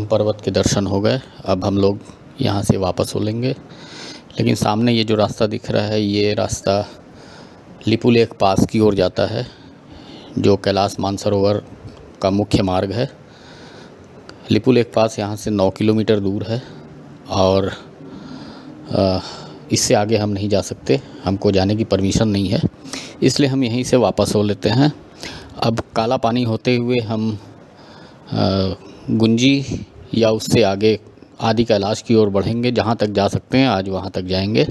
पर्वत के दर्शन हो गए। अब हम लोग यहाँ से वापस हो लेंगे, लेकिन सामने ये जो रास्ता दिख रहा है ये रास्ता लिपुलेख पास की ओर जाता है, जो कैलाश मानसरोवर का मुख्य मार्ग है। लिपुलेख पास यहाँ से 9 किलोमीटर दूर है और इससे आगे हम नहीं जा सकते, हमको जाने की परमिशन नहीं है, इसलिए हम यहीं से वापस हो लेते हैं। अब काला पानी होते हुए हम गुंजी या उससे आगे आदि कैलाश की ओर बढ़ेंगे। जहाँ तक जा सकते हैं आज वहाँ तक जाएंगे।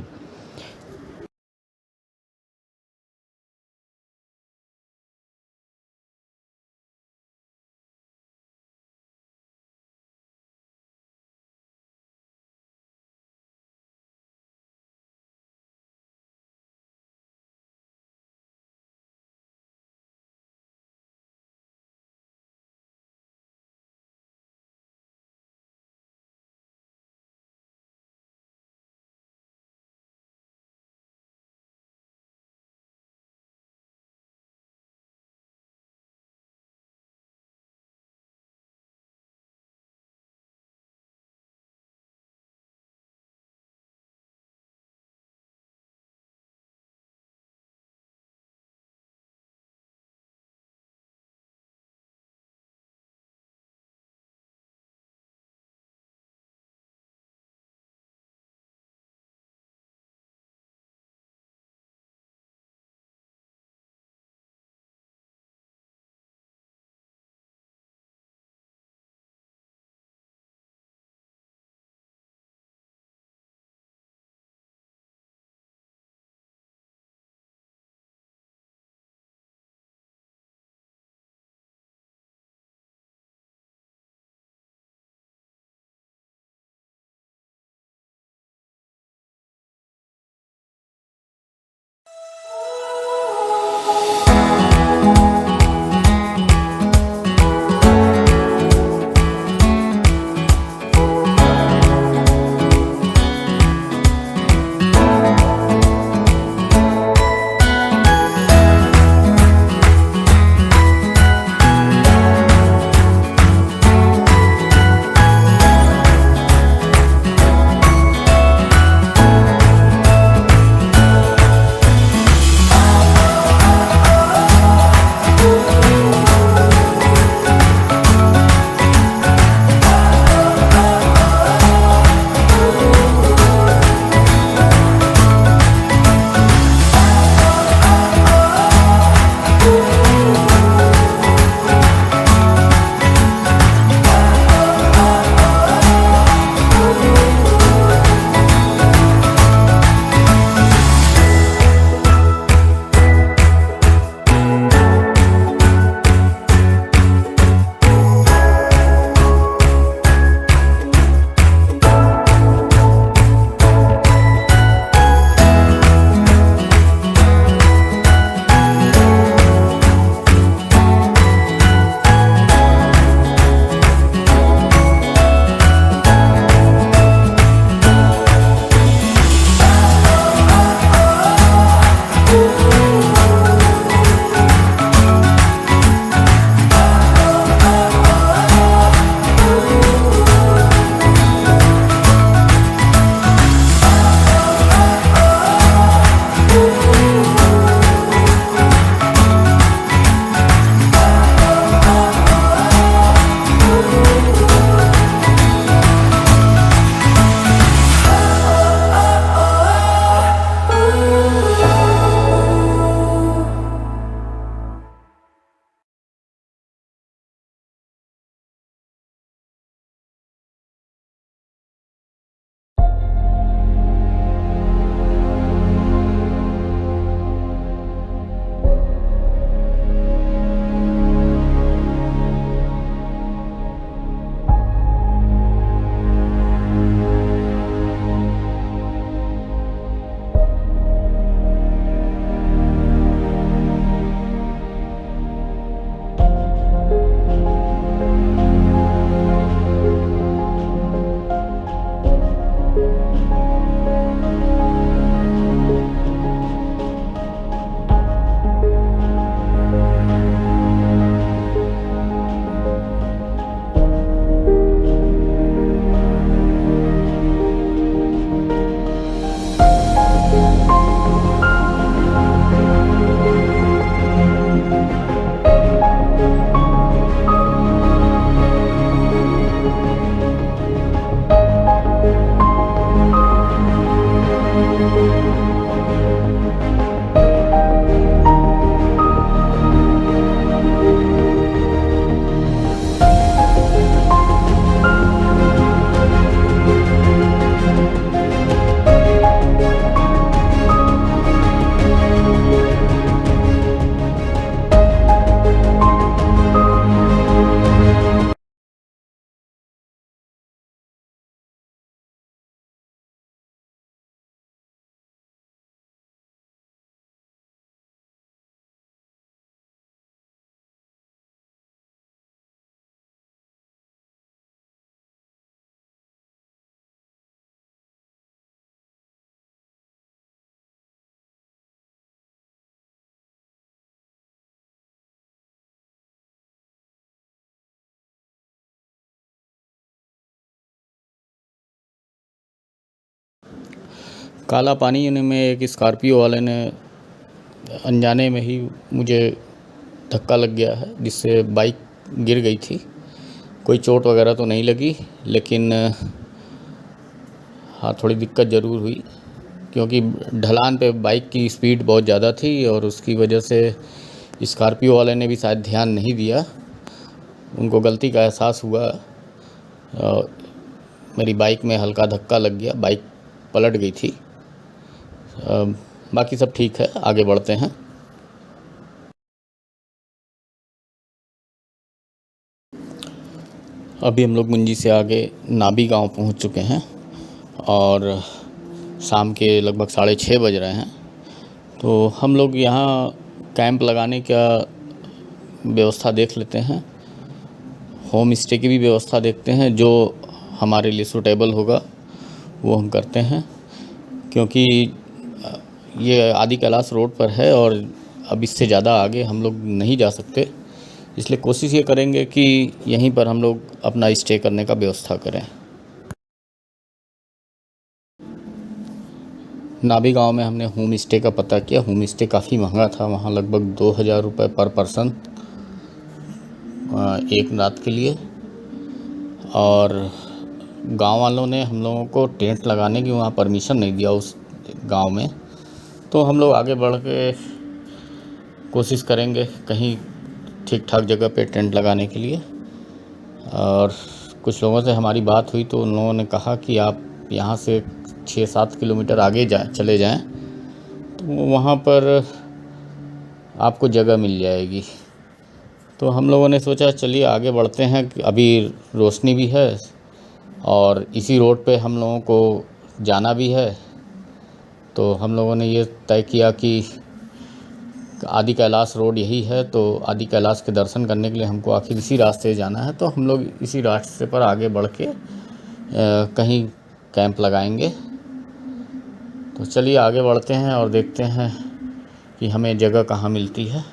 काला पानी में एक स्कॉर्पियो वाले ने अनजाने में ही मुझे धक्का लग गया है, जिससे बाइक गिर गई थी। कोई चोट वगैरह तो नहीं लगी, लेकिन हाँ थोड़ी दिक्कत ज़रूर हुई, क्योंकि ढलान पे बाइक की स्पीड बहुत ज़्यादा थी और उसकी वजह से स्कॉर्पियो वाले ने भी शायद ध्यान नहीं दिया। उनको गलती का एहसास हुआ और मेरी बाइक में हल्का धक्का लग गया, बाइक पलट गई थी। बाकी सब ठीक है, आगे बढ़ते हैं। अभी हम लोग मुंजी से आगे नाबी गांव पहुंच चुके हैं और शाम के लगभग 6:30 बज रहे हैं। तो हम लोग यहाँ कैंप लगाने का व्यवस्था देख लेते हैं, होम स्टे की भी व्यवस्था देखते हैं, जो हमारे लिए सूटेबल होगा वो हम करते हैं। क्योंकि ये आदि कैलाश रोड पर है और अब इससे ज़्यादा आगे हम लोग नहीं जा सकते, इसलिए कोशिश ये करेंगे कि यहीं पर हम लोग अपना स्टे करने का व्यवस्था करें। नाबी गांव में हमने होम स्टे का पता किया। होम स्टे काफ़ी महंगा था, वहाँ लगभग 2000 रुपये पर पर्सन एक रात के लिए। और गांव वालों ने हम लोगों को टेंट लगाने की वहाँ परमिशन नहीं दिया उस गांव में। तो हम लोग आगे बढ़ के कोशिश करेंगे कहीं ठीक ठाक जगह पे टेंट लगाने के लिए। और कुछ लोगों से हमारी बात हुई तो उन लोगों ने कहा कि आप यहाँ से 6-7 किलोमीटर आगे चले जाएं तो वहाँ पर आपको जगह मिल जाएगी। तो हम लोगों ने सोचा चलिए आगे बढ़ते हैं, अभी रोशनी भी है और इसी रोड पे हम लोगों को जाना भी है। तो हम लोगों ने ये तय किया कि आदि कैलाश रोड यही है, तो आदि कैलाश के दर्शन करने के लिए हमको आखिर इसी रास्ते से जाना है। तो हम लोग इसी रास्ते पर आगे बढ़ के कहीं कैंप लगाएंगे। तो चलिए आगे बढ़ते हैं और देखते हैं कि हमें जगह कहाँ मिलती है।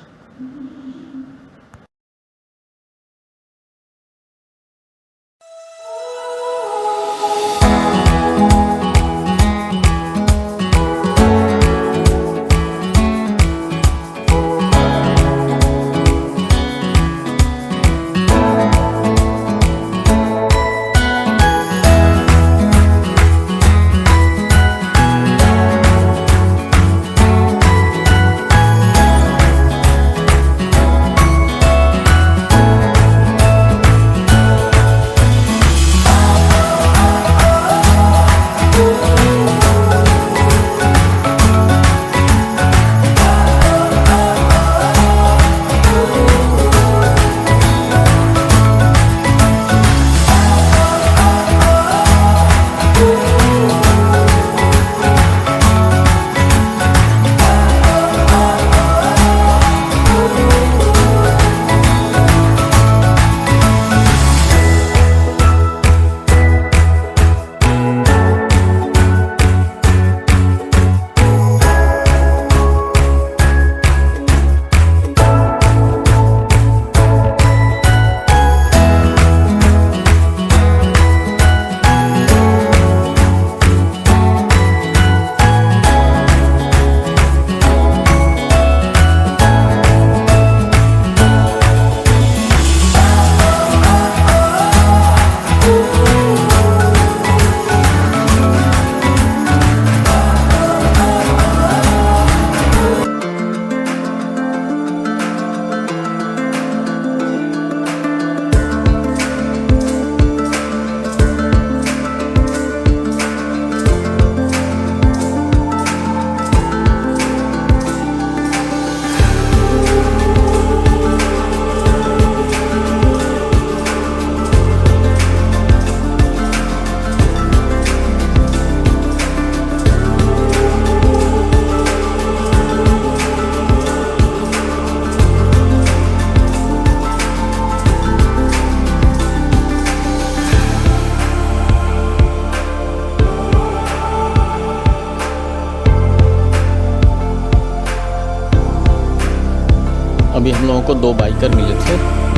अभी हम लोगों को 2 बाइकर मिले थे,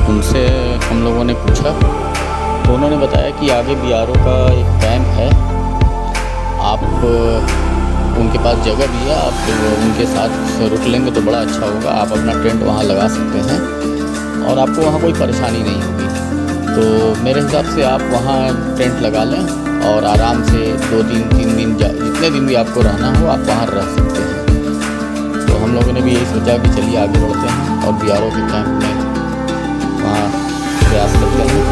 उनसे हम लोगों ने पूछा तो उन्होंने बताया कि आगे BRO का एक कैंप है, आप उनके पास जगह भी है, आप उनके साथ रुक लेंगे तो बड़ा अच्छा होगा, आप अपना टेंट वहाँ लगा सकते हैं और आपको वहाँ कोई परेशानी नहीं होगी। तो मेरे हिसाब से आप वहाँ टेंट लगा लें और आराम से 2-3 दिन जितने दिन भी आपको रहना हो आप वहाँ रह सकते हैं। तो हम लोगों ने भी यही सोचा कि चलिए आगे बढ़ते हैं और BRO के कैंप में वहाँ प्रयास करते हैं।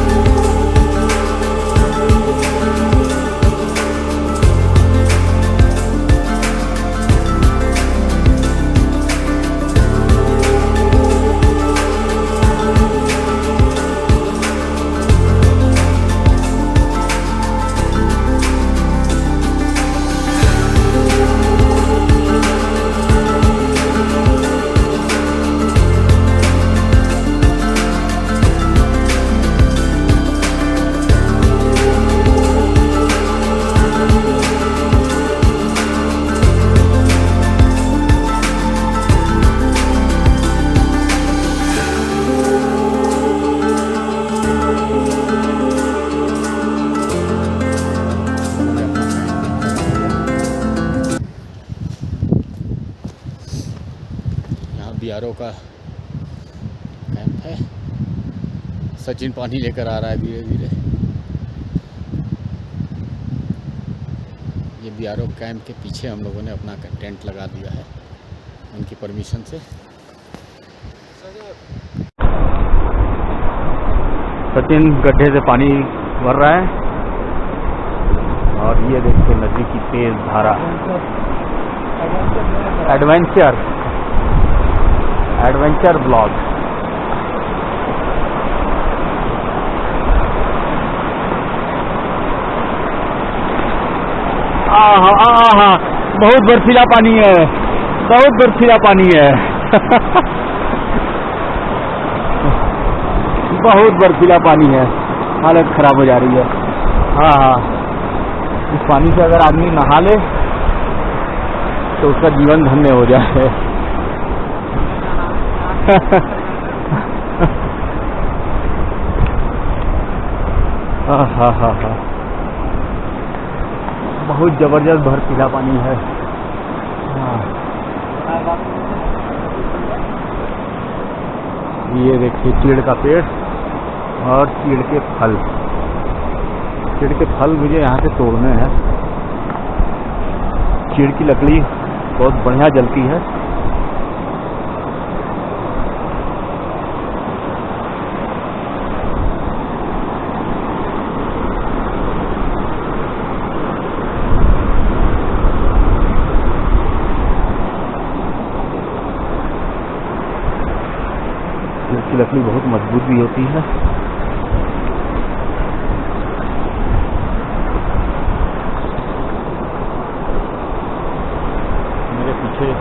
BRO का कैंप है। सचिन पानी लेकर आ रहा है धीरे धीरे। ये BRO कैंप के पीछे हम लोगों ने अपना टेंट लगा दिया है उनकी परमिशन से। सचिन गड्ढे से पानी भर रहा है और ये देखिए नदी की तेज धारा। Adventure blog. आहा बहुत बर्फीला पानी है, बहुत बर्फीला पानी है। बहुत बर्फीला पानी है, हालत खराब हो जा रही है। हाँ, इस पानी से अगर आदमी नहा ले तो उसका जीवन धन्य हो जाए। हाँ, बहुत जबरदस्त बर्फीला पानी है। हाँ, ये देखिए चीड़ का पेड़ और चीड़ के फल। चीड़ के फल मुझे यहाँ से तोड़ने हैं। चीड़ की लकड़ी बहुत बढ़िया जलती है। की लकड़ी बहुत मजबूत भी होती है। मेरे पीछे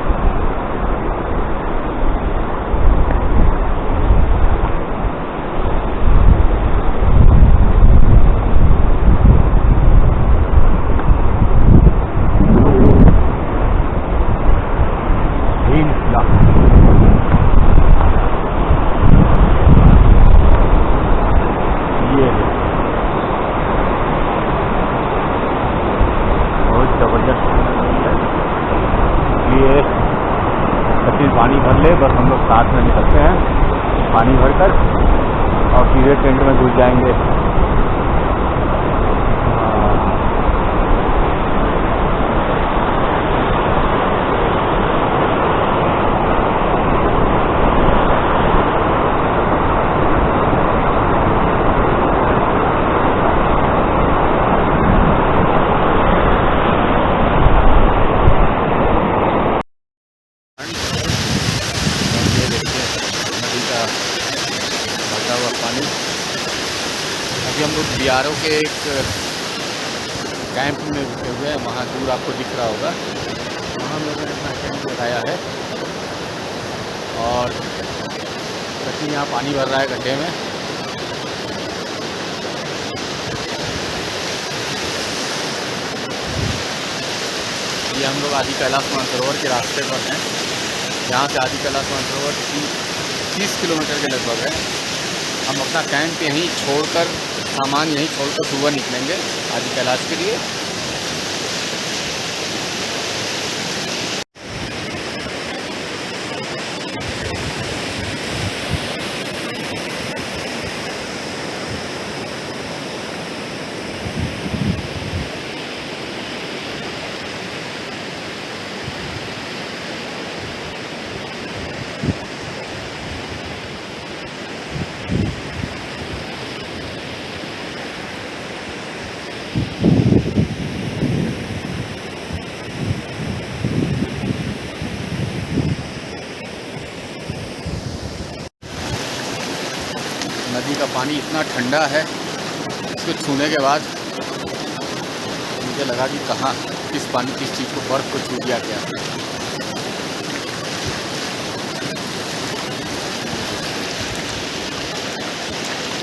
पानी भर ले, बस हम लोग साथ में निकलते हैं पानी भरकर और सीधे टेंट में घुस जाएंगे। अभी हम लोग BRO के एक कैंप में रुके हुए हैं, वहाँ दूर आपको दिख रहा होगा, वहाँ हम लोगों ने अपना कैंप लगाया है और सचिन यहाँ पानी भर रहा है गड्ढे में। ये हम लोग आदि कैलाश मानसरोवर के रास्ते पर हैं। यहाँ से आदि कैलाश मानसरोवर 30 किलोमीटर के लगभग है। हम अपना कैंप यहीं छोड़कर, सामान यहीं छोड़कर सुबह निकलेंगे आदि कैलाश के लिए। नदी का पानी इतना ठंडा है, इसको छूने के बाद मुझे लगा कि कहाँ किस चीज़ को, बर्फ़ को छू दिया क्या।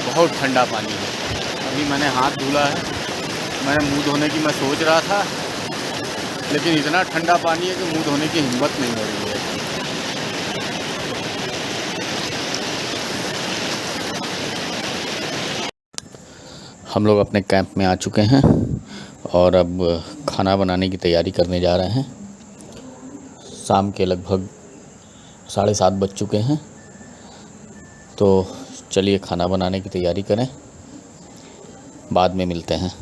बहुत ठंडा पानी है। अभी मैंने हाथ धुला है, मैंने मुंह धोने की मैं सोच रहा था, लेकिन इतना ठंडा पानी है कि मुंह धोने की हिम्मत नहीं हो रही है। हम लोग अपने कैंप में आ चुके हैं और अब खाना बनाने की तैयारी करने जा रहे हैं। शाम के लगभग 7:30 बज चुके हैं, तो चलिए खाना बनाने की तैयारी करें, बाद में मिलते हैं।